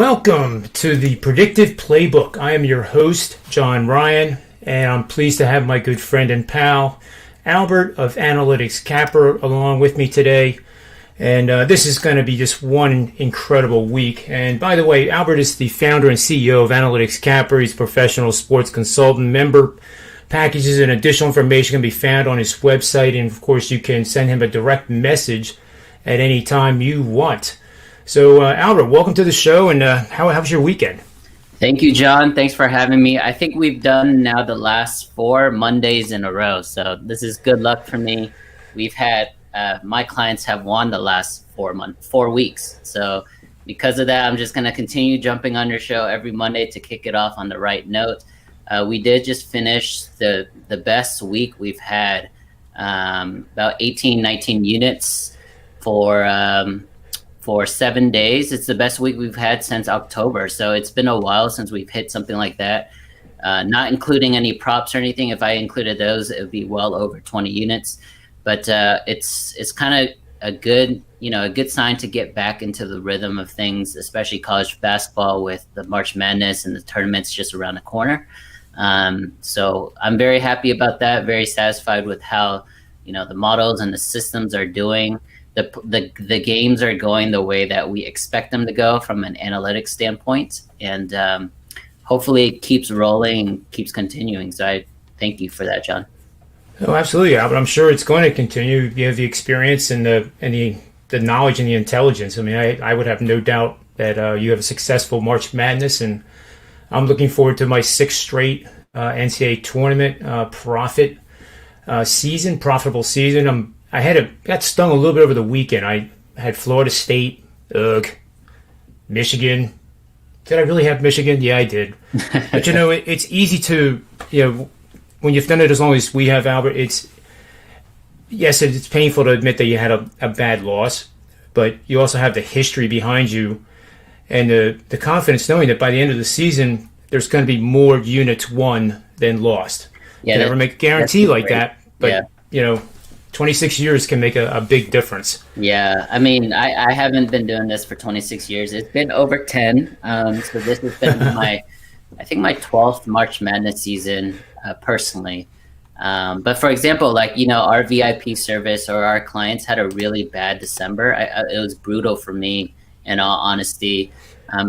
Welcome to the Perdictive Playbook. I am your host, John Ryan, and I'm pleased to have my good friend and pal, Albert of Analytics Capper, along with me today. And this is going to be just one incredible week. And by the way, Albert is the founder and CEO of Analytics Capper. He's a professional sports consultant. Member packages and additional information can be found on his website. And of course, you can send him a direct message at any time you want. So, Albert, welcome to the show, and how was your weekend? Thank you, John. Thanks for having me. I think we've done now the last 4 Mondays in a row, so this is good luck for me. We've had, my clients have won the last 4 weeks, so because of that, I'm just going to continue jumping on your show every Monday to kick it off on the right note. We did just finish the best week we've had, about 18, 19 units for 7 days. It's the best week we've had since October. So it's been a while since we've hit something like that. Not including any props or anything. If I included those, it would be well over 20 units. But it's kind of a good sign to get back into the rhythm of things, especially college basketball with the March Madness and the tournaments just around the corner. So I'm very happy about that. Very satisfied with how, the models and the systems are doing. The games are going the way that we expect them to go from an analytics standpoint, and hopefully it keeps rolling and keeps continuing. So I thank you for that, John. Oh, absolutely, Albert. I'm sure it's going to continue. You have the experience and the knowledge and the intelligence. I mean, I would have no doubt that you have a successful March Madness, and I'm looking forward to my 6th straight NCAA tournament profitable season. I got stung a little bit over the weekend. I had Florida State, Michigan. Did I really have Michigan? Yeah, I did. But it's easy to, when you've done it as long as we have, Albert, it's painful to admit that you had a bad loss, but you also have the history behind you and the confidence knowing that by the end of the season, there's going to be more units won than lost. Yeah, you never make a guarantee like that, but 26 years can make a big difference. Yeah, I mean, I haven't been doing this for 26 years. It's been over 10. So this has been my 12th March Madness season personally. But for example, our VIP service or our clients had a really bad December. It was brutal for me, in all honesty,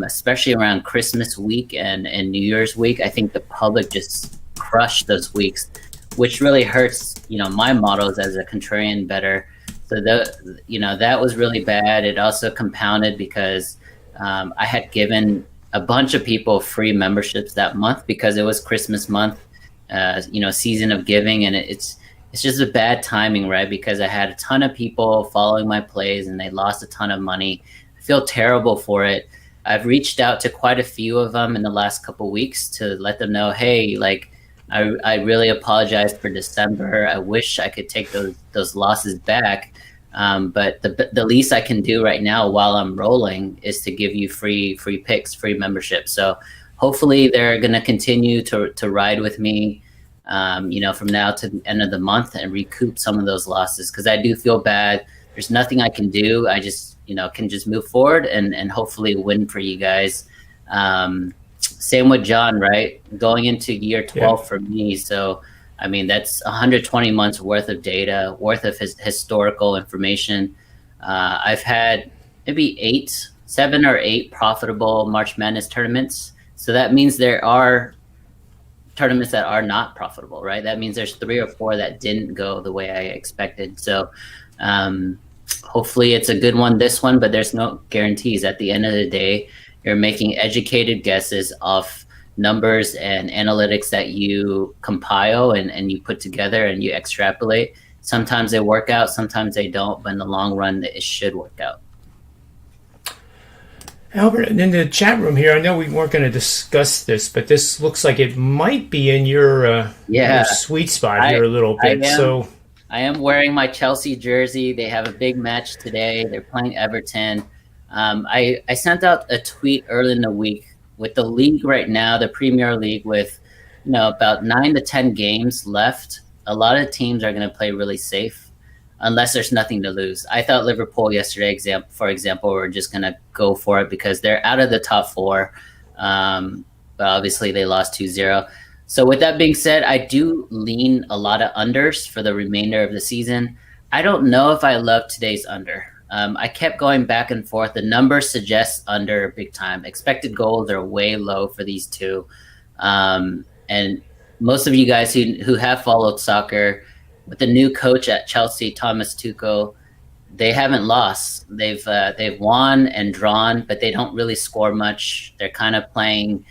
especially around Christmas week and New Year's week. I think the public just crushed those weeks, which really hurts, my models as a contrarian bettor. So that was really bad. It also compounded because I had given a bunch of people free memberships that month because it was Christmas month, season of giving, and it's just a bad timing, right? Because I had a ton of people following my plays and they lost a ton of money. I feel terrible for it. I've reached out to quite a few of them in the last couple weeks to let them know, hey, I really apologize for December. I wish I could take those losses back. But the least I can do right now while I'm rolling is to give you free picks, free membership. So hopefully they're going to continue to ride with me, from now to the end of the month and recoup some of those losses. Cause I do feel bad. There's nothing I can do. I just, can just move forward and hopefully win for you guys. Same with John, right? Going into year 12 for me. So, I mean, that's 120 months worth of data, worth of historical information. I've had maybe 7 or 8 profitable March Madness tournaments. So that means there are tournaments that are not profitable, right? That means there's 3 or 4 that didn't go the way I expected. So hopefully it's a good one, this one, but there's no guarantees. At the end of the day, you're making educated guesses off numbers and analytics that you compile and you put together and you extrapolate. Sometimes they work out, sometimes they don't, but in the long run, it should work out. Albert, in the chat room here, I know we weren't going to discuss this, but this looks like it might be in your sweet spot here a little bit. I am wearing my Chelsea jersey. They have a big match today. They're playing Everton. I sent out a tweet early in the week with the league right now, the Premier League, with about 9 to 10 games left. A lot of teams are going to play really safe. unless there's nothing to lose. I thought Liverpool yesterday, for example, were just going to go for it because they're out of the top four. But obviously they lost 2-0. So with that being said, I do lean a lot of unders for the remainder of the season. I don't know if I love today's under. I kept going back and forth. The numbers suggest under big time. Expected goals are way low for these two. And most of you guys who have followed soccer, with the new coach at Chelsea, Thomas Tuchel, they haven't lost. They've won and drawn, but they don't really score much. They're kind of playing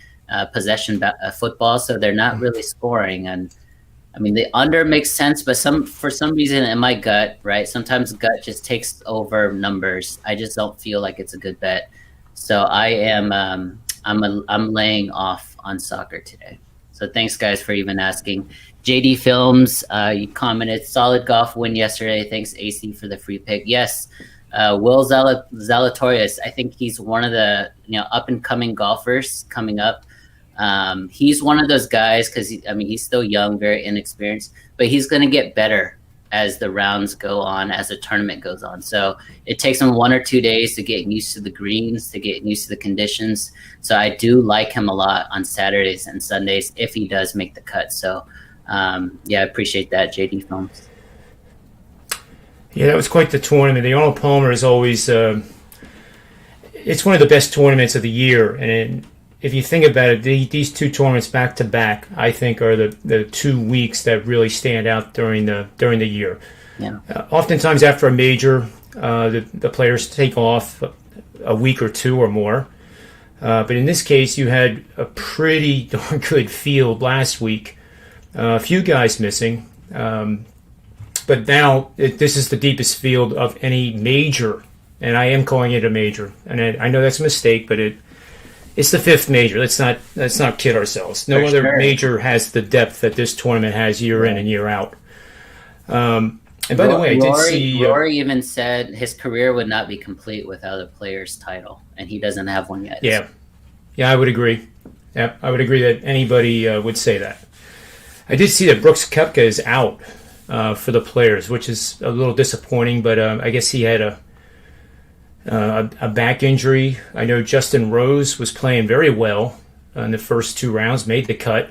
possession football, so they're not really scoring. And I mean, the under makes sense, but for some reason in my gut, right? Sometimes gut just takes over numbers. I just don't feel like it's a good bet. So I am I'm laying off on soccer today. So thanks guys for even asking. JD Films, you commented, solid golf win yesterday. Thanks AC for the free pick. Yes, Will Zalatoris, I think he's one of the up and coming golfers coming up. He's one of those guys because he's still young, very inexperienced, but he's going to get better as the rounds go on, as the tournament goes on. So it takes him 1 or 2 days to get used to the greens, to get used to the conditions. So I do like him a lot on Saturdays and Sundays if he does make the cut. So I appreciate that, JD Films. Yeah, that was quite the tournament. The Arnold Palmer is always it's one of the best tournaments of the year. And if you think about it, these two tournaments back to back, I think, are the 2 weeks that really stand out during the year. Yeah. Oftentimes after a major, the players take off a week or two or more. But in this case, you had a pretty darn good field last week. A few guys missing. But now this is the deepest field of any major, and I am calling it a major. And I know that's a mistake, but it's the fifth major. Let's not kid ourselves. No other major has the depth that this tournament has year in and year out. And by the way, I did see Rory even said his career would not be complete without a player's title, and he doesn't have one yet. Yeah, I would agree. Yeah, I would agree that anybody would say that. I did see that Brooks Koepka is out for the players, which is a little disappointing, but I guess he had a back injury. I know Justin Rose was playing very well in the first 2 rounds, made the cut,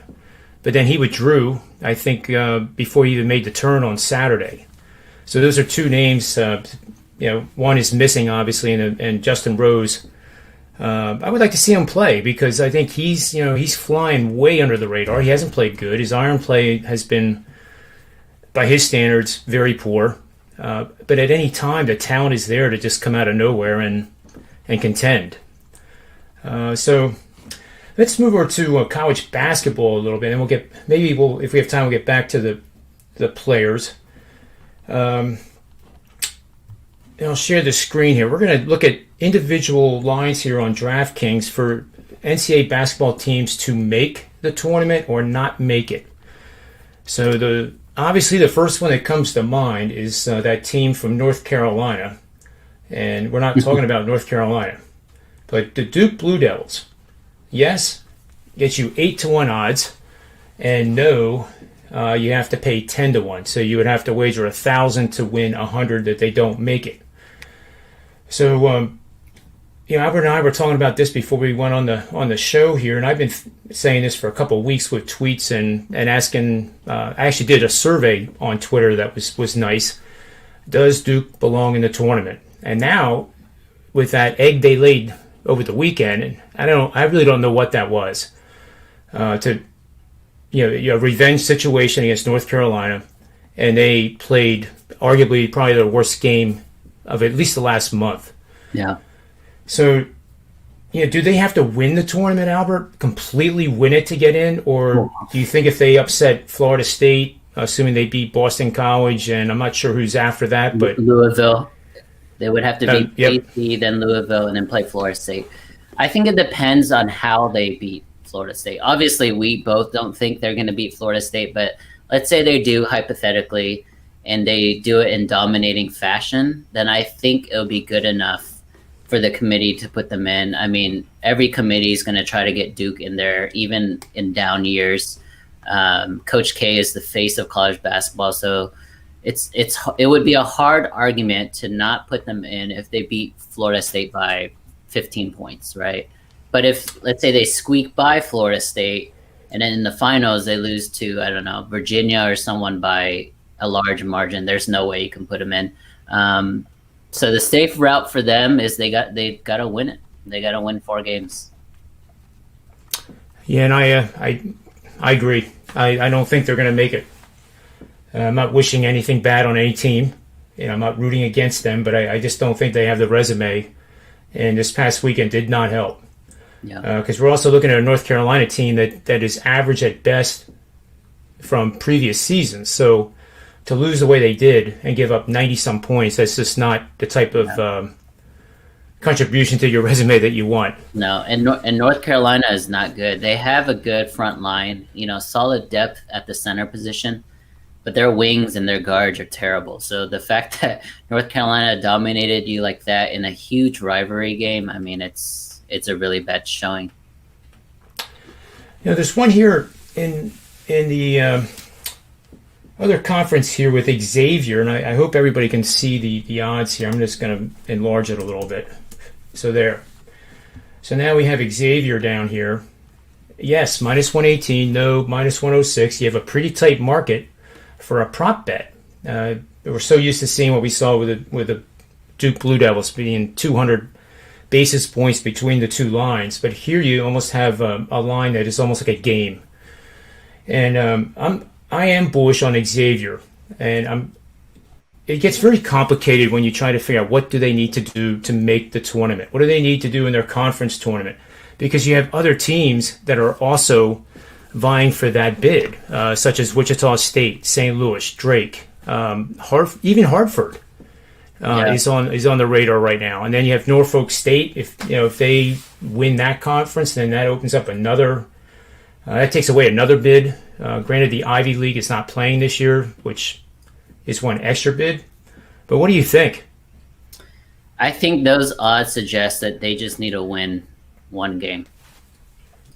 but then he withdrew, I think, before he even made the turn on Saturday. So those are 2 names. One is missing, obviously, and Justin Rose. I would like to see him play because I think he's flying way under the radar. He hasn't played good. His iron play has been, by his standards, very poor. But at any time, the talent is there to just come out of nowhere and contend. So let's move over to college basketball a little bit, and if we have time, we'll get back to the players. I'll share the screen here. We're going to look at individual lines here on DraftKings for NCAA basketball teams to make the tournament or not make it. So obviously the first one that comes to mind is that team from North Carolina. And we're not talking about North Carolina. But the Duke Blue Devils, yes, gets you 8-1 odds. And no, you have to pay 10-1. So you would have to wager 1,000 to win 100 that they don't make it. So, Albert and I were talking about this before we went on the show here, and I've been saying this for a couple of weeks with tweets and asking. I actually did a survey on Twitter that was nice. Does Duke belong in the tournament? And now, with that egg they laid over the weekend, I really don't know what that was. A revenge situation against North Carolina, and they played arguably probably their worst game of at least the last month. Yeah. So, do they have to win the tournament, Albert? Completely win it to get in? Or do you think if they upset Florida State, assuming they beat Boston College, and I'm not sure who's after that, but Louisville, they would have to beat KC, then Louisville, and then play Florida State. I think it depends on how they beat Florida State. Obviously, we both don't think they're going to beat Florida State, but let's say they do, hypothetically, and they do it in dominating fashion, then I think it'll be good enough for the committee to put them in. I mean, every committee is going to try to get Duke in there, even in down years. Coach K is the face of college basketball, so it would be a hard argument to not put them in if they beat Florida State by 15 points, right? But if, let's say, they squeak by Florida State and then in the finals they lose to, I don't know, Virginia or someone by a large margin, there's no way you can put them in. So the safe route for them is they got to win it. They got to win 4 games. Yeah, and I agree. I don't think they're going to make it. I'm not wishing anything bad on any team. I'm not rooting against them, but I just don't think they have the resume. And this past weekend did not help. Yeah. Because we're also looking at a North Carolina team that is average at best from previous seasons. So to lose the way they did and give up 90-some points, that's just not the type of contribution to your resume that you want. No, and North Carolina is not good. They have a good front line, solid depth at the center position, but their wings and their guards are terrible. So the fact that North Carolina dominated you like that in a huge rivalry game, I mean, it's a really bad showing. There's one here in the other conference here with Xavier, and I hope everybody can see the odds here. I'm just going to enlarge it a little bit. So there. So now we have Xavier down here. Yes, minus 118. No, minus 106. You have a pretty tight market for a prop bet. We're so used to seeing what we saw with the Duke Blue Devils being 200 basis points between the two lines. But here you almost have a line that is almost like a game. And I am bullish on Xavier. And it gets very complicated when you try to figure out what do they need to do to make the tournament. What do they need to do in their conference tournament? Because you have other teams that are also vying for that bid, such as Wichita State, St. Louis, Drake, even Hartford is on the radar right now. And then you have Norfolk State. If they win that conference, then that opens up another. That takes away another bid. Granted, the Ivy League is not playing this year, which is one extra bid. But what do you think? I think those odds suggest that they just need to win one game.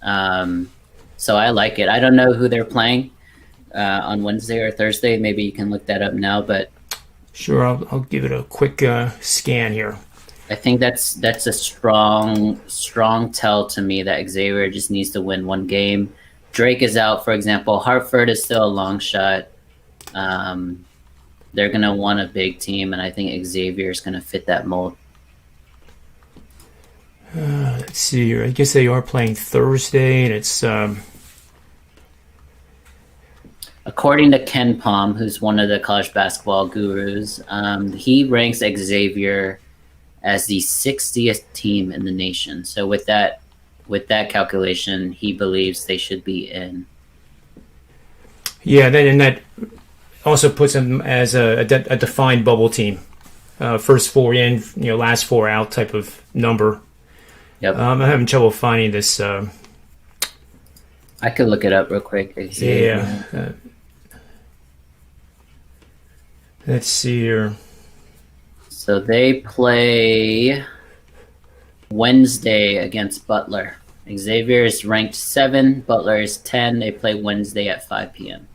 So I like it. I don't know who they're playing on Wednesday or Thursday. Maybe you can look that up now. But sure, I'll give it a quick scan here. I think that's a strong tell to me that Xavier just needs to win one game. Drake is out, for example. Hartford is still a long shot. They're going to want a big team, and I think Xavier is going to fit that mold. Let's see here. I guess they are playing Thursday, and it's... According to Ken Palm, who's one of the college basketball gurus, he ranks Xavier as the 60th team in the nation. So with that calculation, he believes they should be in. Yeah, and that also puts them as a defined bubble team. First 4 in, last 4 out type of number. Yep. I'm having trouble finding this. I could look it up real quick. Yeah. Let's see here. So they play Wednesday against Butler. Xavier is ranked 7. Butler is 10. They play Wednesday at 5 p.m.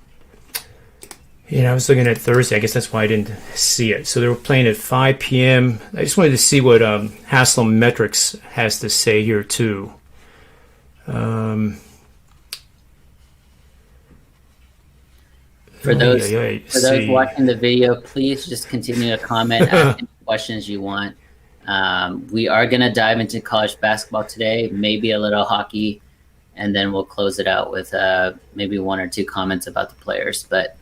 Yeah, I was looking at Thursday. I guess that's why I didn't see it. So they were playing at 5 p.m. I just wanted to see what Haslam Metrics has to say here, too. For those watching the video, please just continue to comment, ask any questions you want. We are going to dive into college basketball today, maybe a little hockey, and then we'll close it out with maybe 1 or 2 comments about the players. But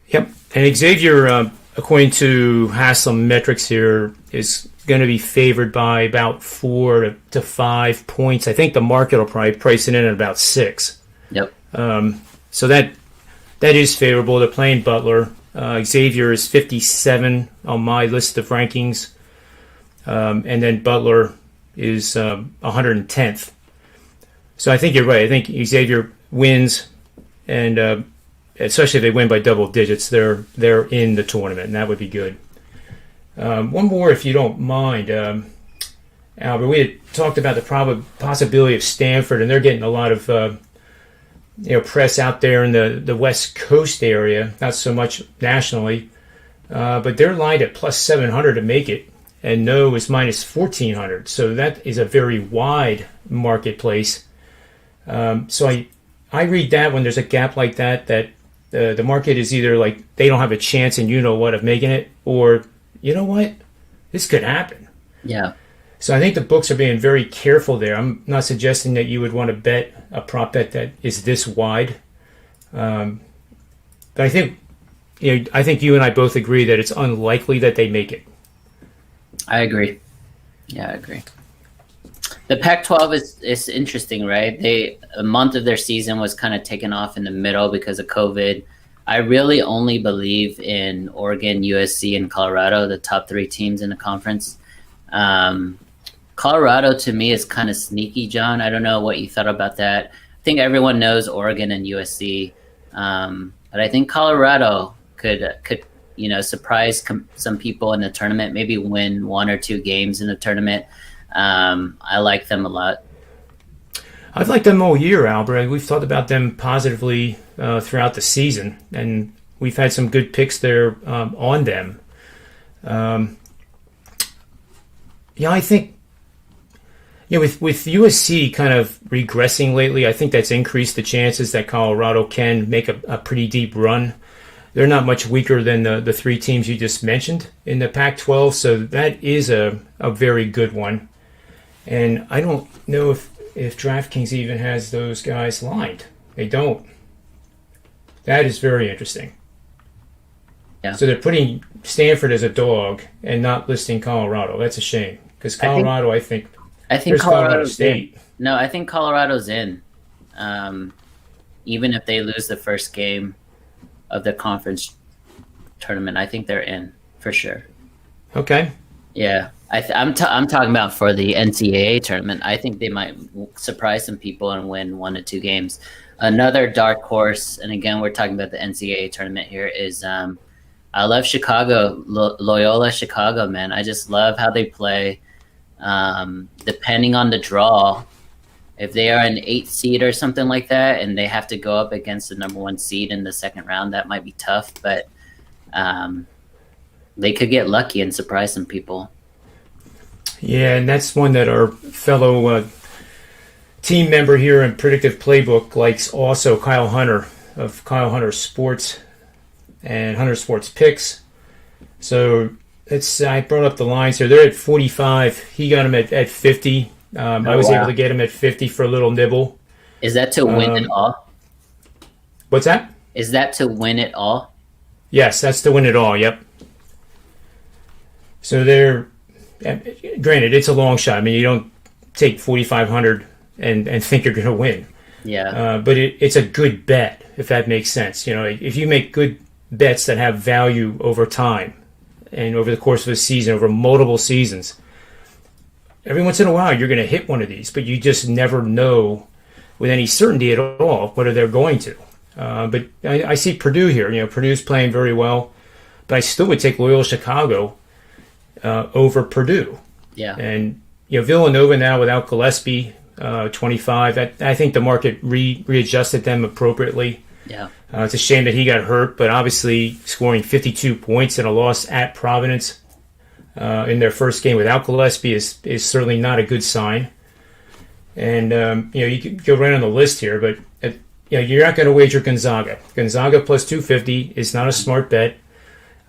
yep, and Xavier, according to Haslam Metrics here, is going to be favored by about 4 to 5 points. I think the market will probably price it in at about 6. Yep. So that is favorable. They're playing Butler. Xavier is 57 on my list of rankings, and then Butler is 110th. So I think you're right. I think Xavier wins, and especially if they win by double digits, they're in the tournament, and that would be good. One more, if you don't mind, Albert. We had talked about the possibility of Stanford, and they're getting a lot of press out there in the West Coast area, not so much nationally, but they're lined at plus 700 to make it, and no is minus 1400. So that is a very wide marketplace. So I read that when there's a gap like that, the market is either like they don't have a chance and of making it, or you know what, this could happen. Yeah. So I think the books are being very careful there. I'm not suggesting that you would want to bet a prop bet that is this wide, but I think you and I both agree that it's unlikely that they make it. I agree. Yeah, I agree. The Pac-12 is interesting, right? A month of their season was kind of taken off in the middle because of COVID. I really only believe in Oregon, USC, and Colorado, the top 3 teams in the conference. Colorado to me is kind of sneaky, John. I don't know what you thought about that. I think everyone knows Oregon and USC, but I think Colorado could surprise some people in the tournament. Maybe win 1 or 2 games in the tournament. I like them a lot. I've liked them all year, Albert. We've thought about them positively throughout the season, and we've had some good picks there on them. I think with USC kind of regressing lately, I think that's increased the chances that Colorado can make a pretty deep run. They're not much weaker than the 3 teams you just mentioned in the Pac-12, so that is a very good one. And I don't know if DraftKings even has those guys lined. They don't. That is very interesting. Yeah. So they're putting Stanford as a dog and not listing Colorado. That's a shame, because Colorado, I think Colorado State. No, I think Colorado's in. Even if they lose the first game of the conference tournament, I think they're in for sure. Okay. Yeah, I'm talking about for the NCAA tournament. I think they might surprise some people and win 1 to 2 games. Another dark horse, and again, we're talking about the NCAA tournament here, is I love Chicago, Loyola Chicago, man. I just love how they play. Depending on the draw, if they are an 8th seed or something like that, and they have to go up against the number 1 seed in the second round, that might be tough, but they could get lucky and surprise some people. Yeah, and that's one that our fellow team member here in Perdictive PlayBook likes also, Kyle Hunter of Kyle Hunter Sports and Hunter Sports Picks. So I brought up the lines here. They're at 45. He got them at 50. I was able to get him at 50 for a little nibble. Is that to win it all? What's that? Is that to win it all? Yes, that's to win it all, yep. So they're, granted, it's a long shot. I mean, you don't take 4,500 and think you're going to win. Yeah. But it's a good bet, if that makes sense. If you make good bets that have value over time and over the course of a season, over multiple seasons, every once in a while you're going to hit one of these, but you just never know with any certainty at all whether they're going to. But I see Purdue here. Purdue's playing very well, but I still would take Loyola Chicago over Purdue. Yeah. And Villanova now without Gillespie, 25. I think the market readjusted them appropriately. Yeah. It's a shame that he got hurt, but obviously scoring 52 points in a loss at Providence in their first game without Gillespie is certainly not a good sign. And you could go right on the list here, but you're not going to wager Gonzaga. Gonzaga plus 250 is not a smart bet.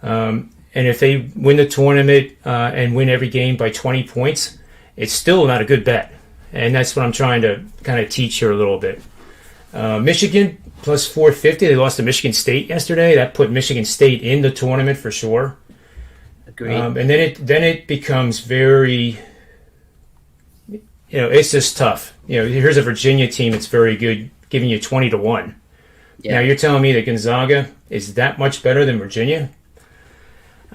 And if they win the tournament and win every game by 20 points, it's still not a good bet. And that's what I'm trying to kind of teach here a little bit. Michigan plus 450. They lost to Michigan State yesterday. That put Michigan State in the tournament for sure. Agreed. And then it becomes very, it's just tough. Here's a Virginia team that's very good, giving you 20-1. Yeah. Now you're telling me that Gonzaga is that much better than Virginia?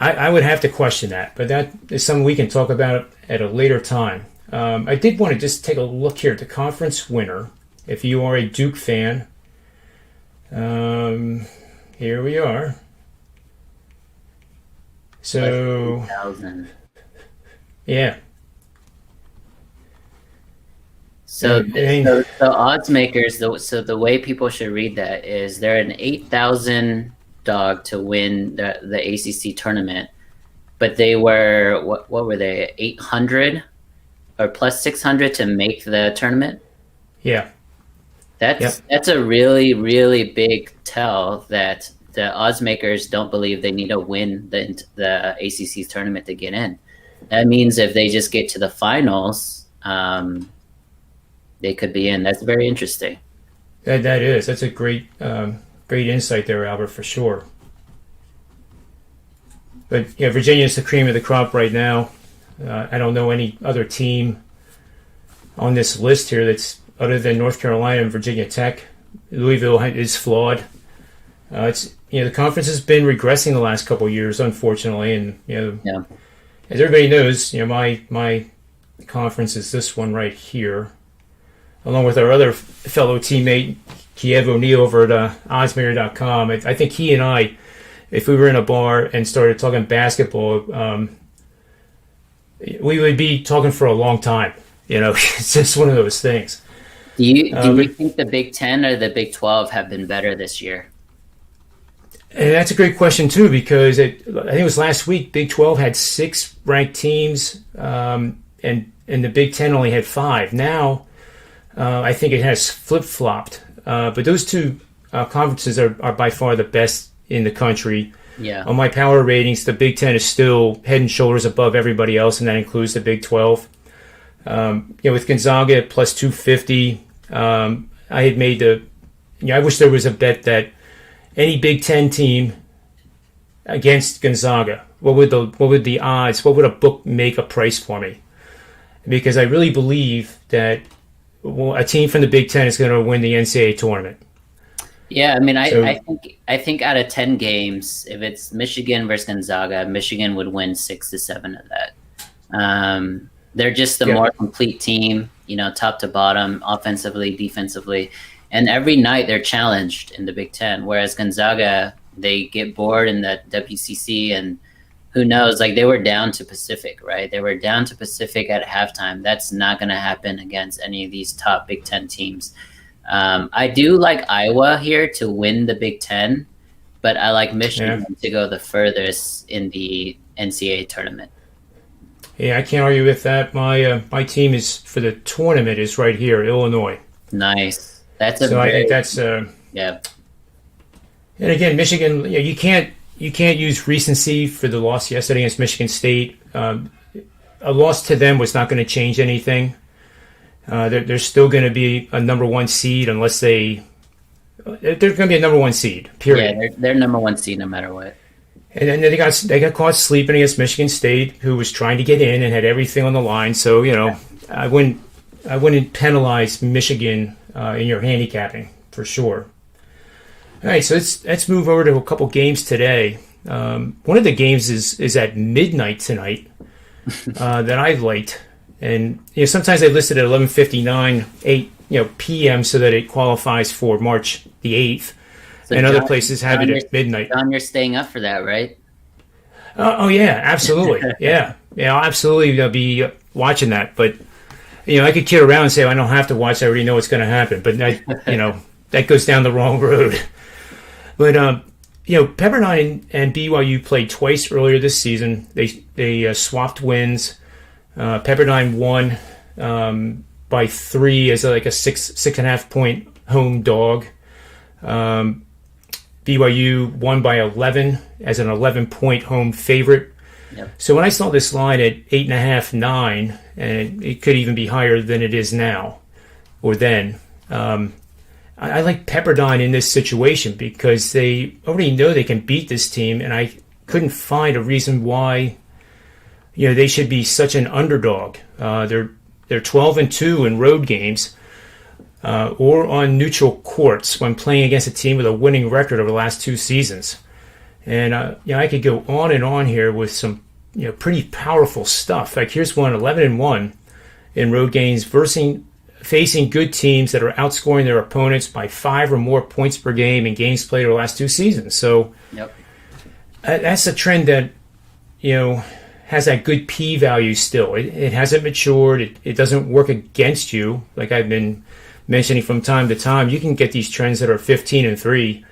I would have to question that, but that is something we can talk about at a later time. I did want to just take a look here at the conference winner. If you are a Duke fan, here we are. So, yeah. So, And so odds makers. So the way people should read that is they're an 8,000 dog to win the ACC tournament, but they were what were they 800 or plus 600 to make the tournament. yeah, That's a really, really big tell that the odds makers don't believe they need to win the ACC tournament to get in. That means if they just get to the finals, they could be in. That's very interesting. that's a great insight there, Albert, for sure. But yeah, Virginia's the cream of the crop right now. I don't know any other team on this list here that's other than North Carolina and Virginia Tech. Louisville is flawed. It's the conference has been regressing the last couple of years, unfortunately, and Yeah. as everybody knows, my conference is this one right here, along with our other fellow teammate Kiev O'Neill over at oddsmaker.com. I think he and I, if we were in a bar and started talking basketball, we would be talking for a long time. It's just one of those things. Do you think the Big Ten or the Big 12 have been better this year? And that's a great question too, because I think it was last week. Big 12 had 6 ranked teams, and the Big 10 only had 5. Now, I think it has flip flopped. But those two conferences are by far the best in the country. Yeah. On my power ratings, the Big 10 is still head and shoulders above everybody else, and that includes the Big 12. With Gonzaga at plus 250, I had made I wish there was a bet that any Big 10 team against Gonzaga, what would the odds? What would a book make a price for me? Because I really believe that a team from the Big 10 is going to win the NCAA tournament. Yeah, I mean, I think out of 10 games, if it's Michigan versus Gonzaga, Michigan would win 6 to 7 of that. They're just the more complete team, top to bottom, offensively, defensively. And every night they're challenged in the Big Ten, whereas Gonzaga, they get bored in the WCC, and who knows, like they were down to Pacific, right? They were down to Pacific at halftime. That's not going to happen against any of these top Big Ten teams. I do like Iowa here to win the Big Ten, but I like Michigan to go the furthest in the NCAA tournament. Yeah, I can't argue with that. My team is for the tournament is right here, Illinois. Nice. I think that's yeah. And again, Michigan, you can't use recency for the loss yesterday against Michigan State. A loss to them was not going to change anything. They're still going to be a number 1 seed unless they're going to be a number 1 seed. Period. Yeah, they're number 1 seed no matter what. And then they got caught sleeping against Michigan State, who was trying to get in and had everything on the line. So I wouldn't penalize Michigan in your handicapping for sure. All right, so let's move over to a couple games today. One of the games is at midnight tonight that I liked, and sometimes they listed at 11:59 p.m. so that it qualifies for March the 8th, so and other places have it at midnight. John, you're staying up for that, right? Oh yeah, absolutely, yeah, I'll absolutely be watching that, but. I could kid around and say I don't have to watch. I already know what's going to happen, but that goes down the wrong road. But Pepperdine and BYU played twice earlier this season. They swapped wins. Pepperdine won by 3 as like a 6.5 point home dog. BYU won by 11 as an 11-point home favorite. Yep. So when I saw this line at 8.5, 9, and it could even be higher than it is now, or then, I like Pepperdine in this situation because they already know they can beat this team, and I couldn't find a reason why, they should be such an underdog. They're 12-2 in road games, or on neutral courts when playing against a team with a winning record over the last 2 seasons. And I could go on and on here with some pretty powerful stuff. Like here's one, 11-1 in road games, facing good teams that are outscoring their opponents by 5 or more points per game in games played over the last 2 seasons. So that's a trend that has that good P value still. It hasn't matured. It doesn't work against you, like I've been mentioning from time to time. You can get these trends that are 15-3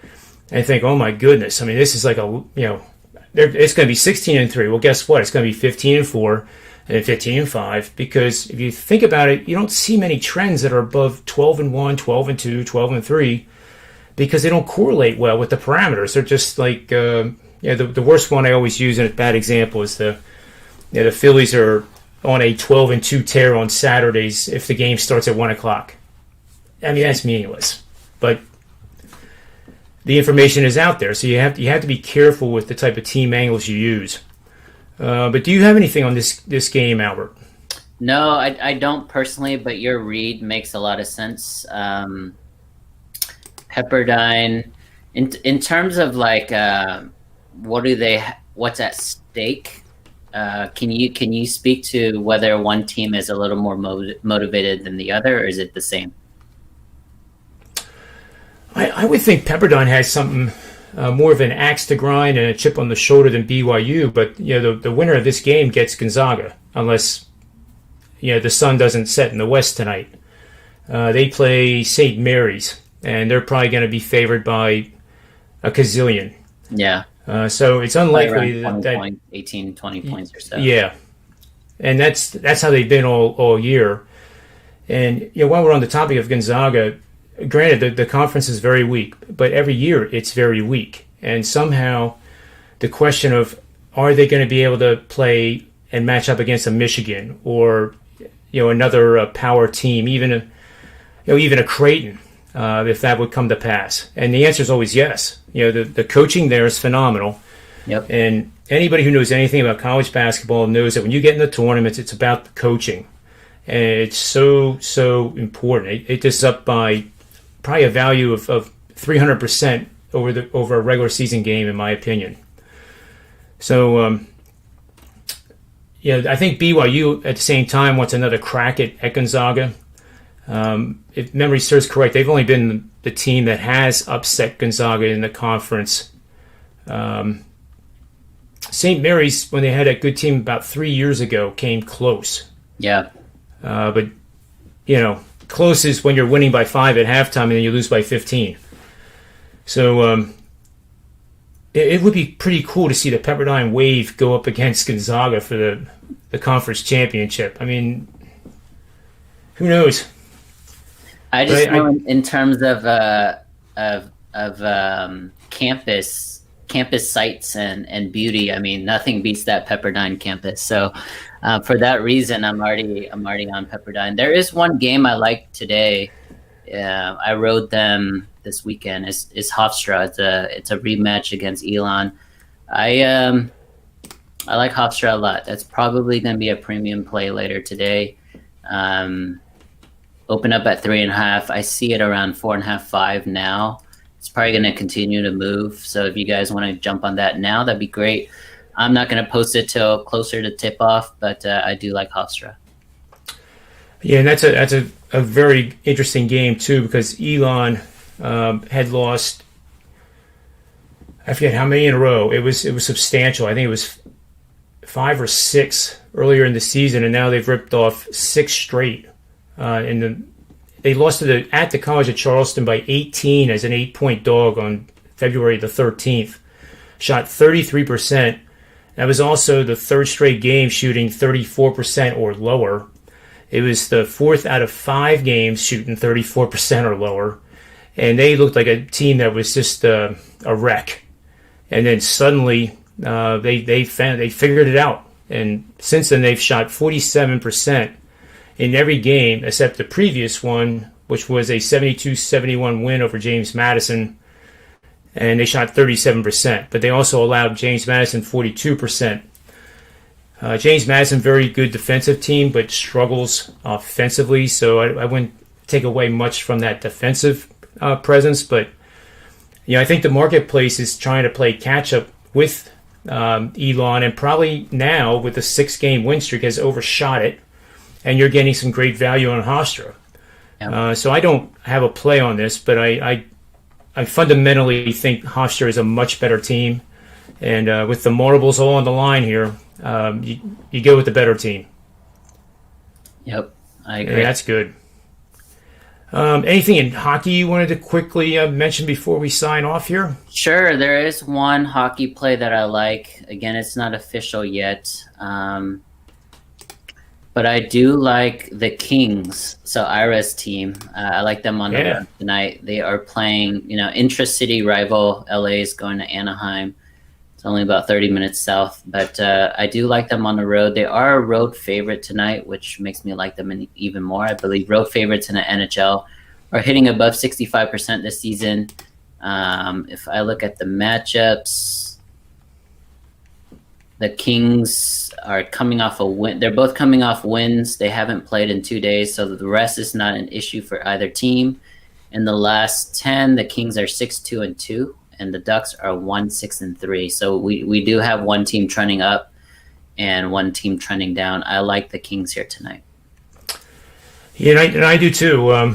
and think, oh my goodness, I mean, this is like it's going to be 16-3. Well, guess what? It's going to be 15-4 and 15-5, because if you think about it, you don't see many trends that are above 12-1, 12-2, 12-3, because they don't correlate well with the parameters. They're just like, the worst one I always use, and a bad example, is the Phillies are on a 12-2 tear on Saturdays if the game starts at 1 o'clock. I mean, that's meaningless. But the information is out there, so you have to be careful with the type of team angles you use. But do you have anything on this game, Albert? No, I don't personally, but your read makes a lot of sense. Pepperdine, in terms of like what's at stake? Can you speak to whether one team is a little more motivated than the other, or is it the same? I would think Pepperdine has something more of an axe to grind and a chip on the shoulder than BYU, but the winner of this game gets Gonzaga, unless the sun doesn't set in the west tonight. They play St. Mary's, and they're probably going to be favored by a gazillion. Yeah. So it's unlikely that 18, 20 points or so. Yeah, and that's how they've been all year. And while we're on the topic of Gonzaga, granted the conference is very weak, but every year it's very weak. And somehow the question of, are they going to be able to play and match up against a Michigan or another power team, even a Creighton, if that would come to pass? And the answer is always yes. The coaching there is phenomenal. Yep. And anybody who knows anything about college basketball knows that when you get in the tournaments, it's about the coaching. And it's so important. It is up by probably a value of 300% over a regular season game, in my opinion. So, I think BYU at the same time wants another crack at Gonzaga. If memory serves correct, they've only been the team that has upset Gonzaga in the conference. St. Mary's, when they had a good team about 3 years ago, came close. Yeah. But, close is when you're winning by 5 at halftime and then you lose by 15. So it would be pretty cool to see the Pepperdine Wave go up against Gonzaga for the conference championship. I mean, who knows? I just know in terms of campus sites and beauty. I mean, nothing beats that Pepperdine campus. So for that reason, I'm already on Pepperdine. There is one game I like today. I rode them this weekend. Is Hofstra. It's a rematch against Elon. I like Hofstra a lot. That's probably going to be a premium play later today. Open up at 3.5. I see it around 4.5, 5 now. It's probably going to continue to move. So if you guys want to jump on that now, that'd be great. I'm not going to post it till closer to tip off, but I do like Hofstra. Yeah, and that's a very interesting game too, because Elon had lost, I forget how many in a row. It was substantial. I think it was 5 or 6 earlier in the season, and now they've ripped off 6 straight. They lost at the College of Charleston by 18 as an 8-point dog on February the 13th. Shot 33%. That was also the 3rd straight game shooting 34% or lower. It was the 4th out of 5 games shooting 34% or lower. And they looked like a team that was just a wreck. And then suddenly they figured it out. And since then they've shot 47% in every game except the previous one, which was a 72-71 win over James Madison, and they shot 37%. But they also allowed James Madison 42%. James Madison, very good defensive team, but struggles offensively, so I wouldn't take away much from that defensive presence. But I think the marketplace is trying to play catch-up with Elon, and probably now with the 6-game win streak has overshot it. And you're getting some great value on Hofstra. Yeah. So I don't have a play on this, but I fundamentally think Hofstra is a much better team. And with the marbles all on the line here, you go with the better team. Yep, I agree. Yeah, that's good. Anything in hockey you wanted to quickly mention before we sign off here? Sure, there is one hockey play that I like. Again, it's not official yet, but I do like the Kings. So Ira's team, I like them on the road tonight. They are playing, intra-city rival. LA is going to Anaheim. It's only about 30 minutes south, but I do like them on the road. They are a road favorite tonight, which makes me like them even more. I believe road favorites in the NHL are hitting above 65% this season. If I look at the matchups, the Kings are coming off a win. They're both coming off wins. They haven't played in 2 days, so the rest is not an issue for either team. In the last 10, the Kings are 6-2-2. And the Ducks are 1-6-3. So we do have one team trending up and one team trending down. I like the Kings here tonight. Yeah, and I do too.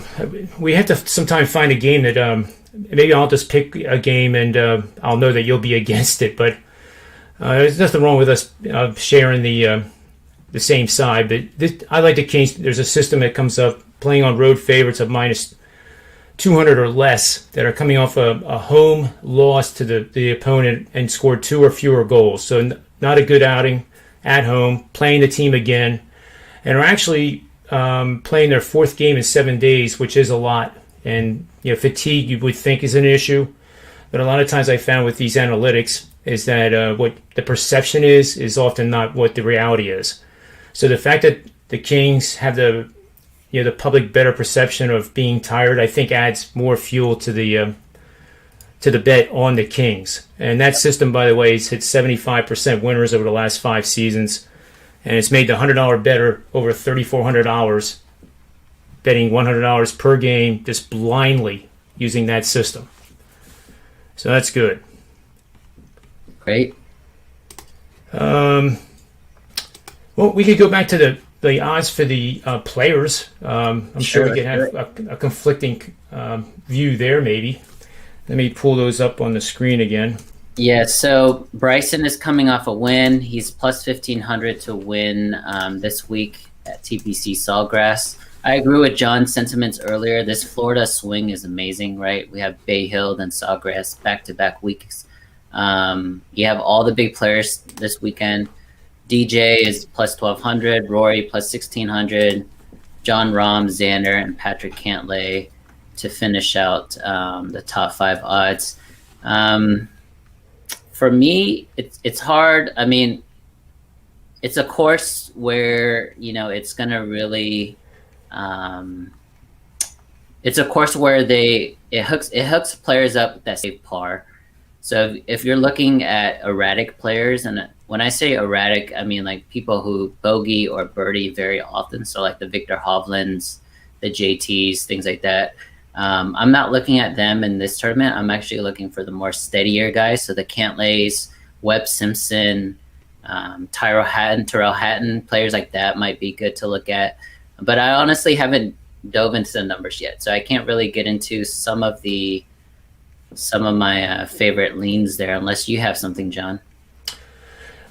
We have to sometime find a game that maybe I'll just pick a game and I'll know that you'll be against it. But there's nothing wrong with us sharing the same side. But I like the Kings. There's a system that comes up playing on road favorites of minus 200 or less that are coming off a home loss to the opponent and scored 2 or fewer goals. So not a good outing at home, playing the team again, and are actually playing their 4th game in 7 days, which is a lot. And fatigue you would think is an issue, but a lot of times I found with these analytics is that what the perception is often not what the reality is. So the fact that the Kings have the public better perception of being tired, I think adds more fuel to the bet on the Kings. And that system, by the way, has hit 75% winners over the last 5 seasons, and it's made the $100 better over $3,400, betting $100 per game just blindly using that system. So that's good. Great. Well, we could go back to the odds for the players. I'm sure we could have a conflicting view there, maybe. Let me pull those up on the screen again. Yeah, so Bryson is coming off a win. He's plus 1,500 to win this week at TPC Sawgrass. I agree with John's sentiments earlier. This Florida swing is amazing, right? We have Bay Hill and Sawgrass back-to-back weeks. You have all the big players this weekend. DJ is plus 1,200, Rory plus 1,600, John Rahm, Xander, and Patrick Cantlay to finish out the top 5 odds. For me, it's hard. I mean, it's a course where it's going to really. It's a course where it hooks players up that save par. So if you're looking at erratic players, and when I say erratic, I mean like people who bogey or birdie very often. So like the Victor Hovlands, the JTs, things like that. I'm not looking at them in this tournament. I'm actually looking for the more steadier guys. So the Cantlays, Webb Simpson, Tyrell Hatton, players like that might be good to look at. But I honestly haven't dove into the numbers yet, so I can't really get into some of my favorite leans there, unless you have something, John.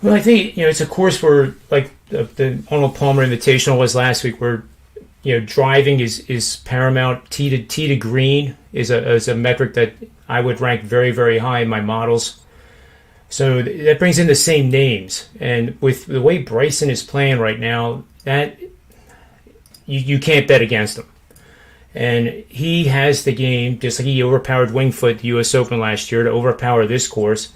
Well, I think it's a course where, like the Arnold Palmer Invitational was last week, where driving is paramount. Tee to green is a metric that I would rank very, very high in my models. So that brings in the same names, and with the way Bryson is playing right now, that you can't bet against him. And he has the game, just like he overpowered Wingfoot, the U.S. Open last year, to overpower this course.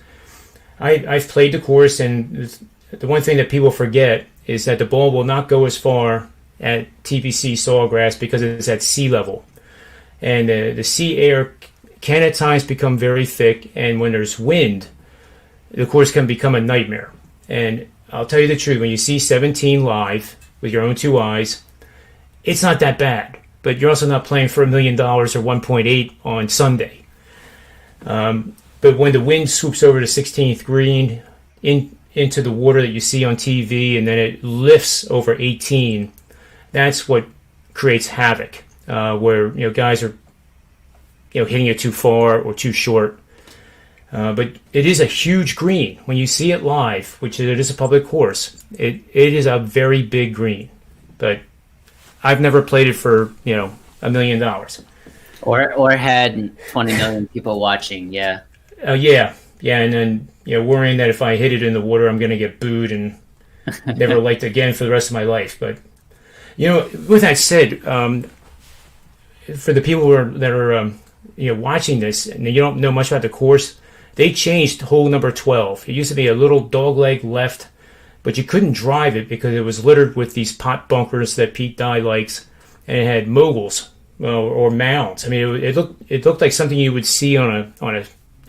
I've played the course, and the one thing that people forget is that the ball will not go as far at TPC Sawgrass because it's at sea level. And the sea air can at times become very thick, and when there's wind, the course can become a nightmare. And I'll tell you the truth, when you see 17 live with your own 2 eyes, it's not that bad. But you're also not playing for $1 million or 1.8 on Sunday. But when the wind swoops over the 16th green into the water that you see on TV, and then it lifts over 18, that's what creates havoc. Where guys are hitting it too far or too short. But it is a huge green. When you see it live, which it is a public course, it is a very big green. But I've never played it for, $1 million. Or had 20 million people watching, yeah. Yeah, and then, worrying that if I hit it in the water, I'm going to get booed and never liked again for the rest of my life. But, with that said, for the people that are watching this and you don't know much about the course, they changed hole number 12. It used to be a little dogleg left, but you couldn't drive it because it was littered with these pot bunkers that Pete Dye likes, and it had moguls or mounds. I mean, it looked like something you would see on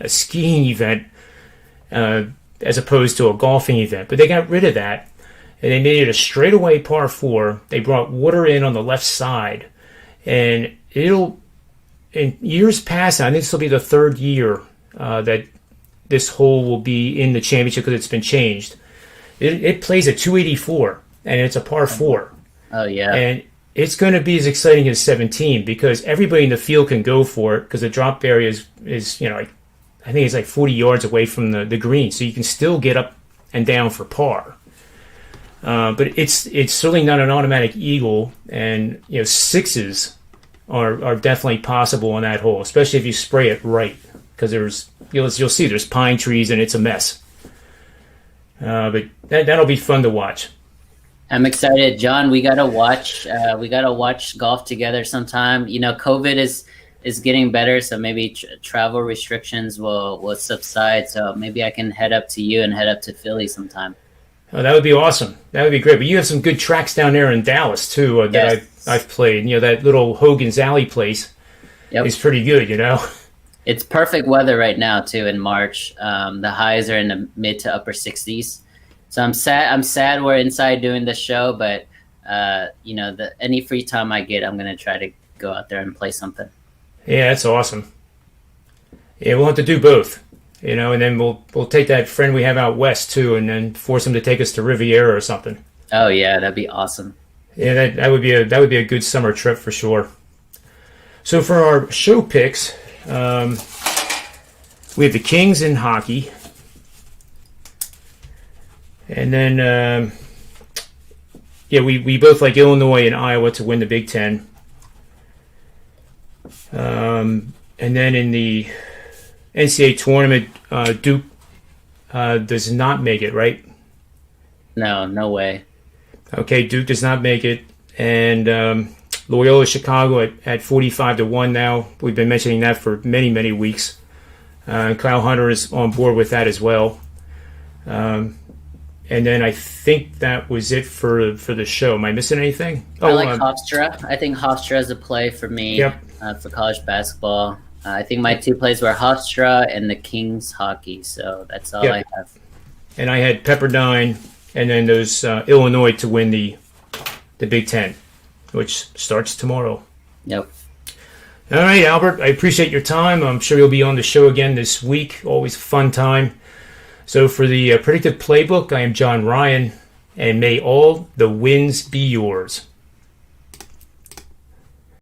a skiing event as opposed to a golfing event. But they got rid of that, and they made it a straightaway par 4. They brought water in on the left side, and in years past, I think this will be the third year that this hole will be in the championship because it's been changed. It plays at 284, and it's a par 4. Oh, yeah. And it's going to be as exciting as 17 because everybody in the field can go for it because the drop area is I think it's like 40 yards away from the green, so you can still get up and down for par. But it's certainly not an automatic eagle, and sixes are definitely possible on that hole, especially if you spray it right, because you'll see there's pine trees and it's a mess. But that'll be fun to watch. I'm excited, John. We gotta watch. We gotta watch golf together sometime. COVID is getting better, so maybe travel restrictions will subside. So maybe I can head up to you and head up to Philly sometime. Oh, that would be awesome. That would be great. But you have some good tracks down there in Dallas too that I've played. That little Hogan's Alley place is pretty good. It's perfect weather right now too in March. The highs are in the mid to upper 60s. So I'm sad we're inside doing the show, but any free time I get, I'm gonna try to go out there and play something. Yeah, that's awesome. Yeah, we'll have to do both, and then we'll take that friend we have out west too, and then force him to take us to Riviera or something. Oh yeah, that'd be awesome. Yeah, that would be a good summer trip for sure. So for our show picks, we have the Kings in hockey, and then we both like Illinois and Iowa to win the Big Ten. And then in the NCAA tournament, Duke does not make it, right? No way. Okay, Duke does not make it, and Loyola Chicago at 45-1 now. We've been mentioning that for many, many weeks. Kyle Hunter is on board with that as well. And then I think that was it for the show. Am I missing anything? I like Hofstra. I think Hofstra is a play for me. Yep. For college basketball. I think my two plays were Hofstra and the Kings hockey. So that's all I have. And I had Pepperdine and then those Illinois to win the Big Ten, which starts tomorrow. Yep. All right, Albert, I appreciate your time. I'm sure you'll be on the show again this week. Always a fun time. So for the Perdictive Playbook, I am John Ryan, and may all the wins be yours.